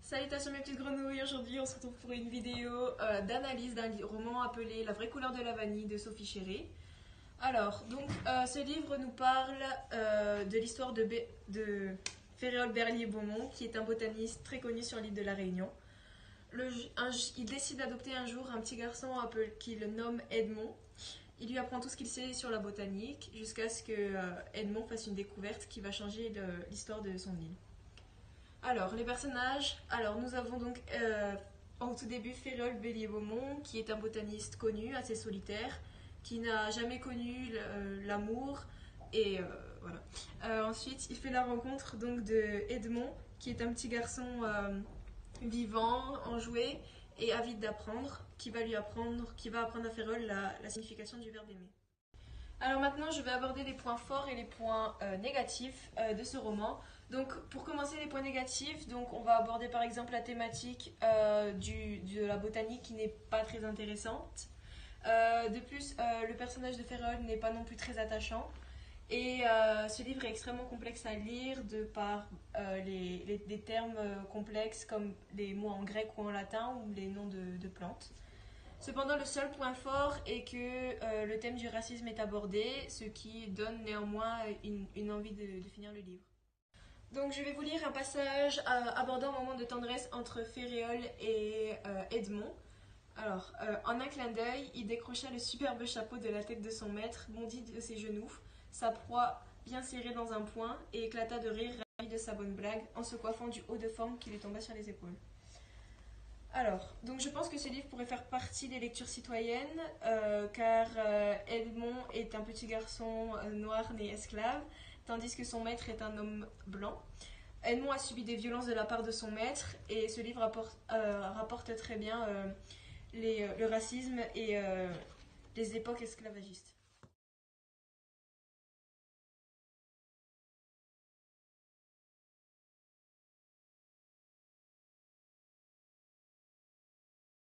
Salutations mes petites grenouilles, aujourd'hui on se retrouve pour une vidéo d'analyse d'un roman appelé La vraie couleur de la vanille de Sophie Chéré. Alors, ce livre nous parle de l'histoire de Féréole Berlier-Beaumont, qui est un botaniste très connu sur l'île de la Réunion. Il décide d'adopter un jour un petit garçon qu'il nomme Edmond. Il lui apprend tout ce qu'il sait sur la botanique jusqu'à ce que Edmond fasse une découverte qui va changer l'histoire de son île. Alors, les personnages. Alors, nous avons donc en tout début Féréole Berlier-Beaumont, qui est un botaniste connu, assez solitaire, qui n'a jamais connu l'amour. Et voilà. Ensuite, il fait la rencontre donc de Edmond, qui est un petit garçon vivant, enjoué et avide d'apprendre, qui va apprendre à Féréole la signification du verbe aimer. Alors maintenant, je vais aborder les points forts et les points négatifs de ce roman. Donc, pour commencer les points négatifs, on va aborder par exemple la thématique de la botanique qui n'est pas très intéressante. De plus, le personnage de Féréole n'est pas non plus très attachant. Et ce livre est extrêmement complexe à lire de par des termes complexes comme les mots en grec ou en latin ou les noms de plantes. Cependant, le seul point fort est que le thème du racisme est abordé, ce qui donne néanmoins une envie de finir le livre. Donc je vais vous lire un passage abordant un moment de tendresse entre Féréole et Edmond. Alors, en un clin d'œil, il décrocha le superbe chapeau de la tête de son maître, bondit de ses genoux, sa proie bien serrée dans un poing, et éclata de rire ravi de sa bonne blague en se coiffant du haut de forme qui lui tomba sur les épaules. Alors, donc je pense que ce livre pourrait faire partie des lectures citoyennes, car Edmond est un petit garçon noir né esclave, tandis que son maître est un homme blanc. Edmond a subi des violences de la part de son maître, et ce livre rapporte très bien le racisme et les époques esclavagistes.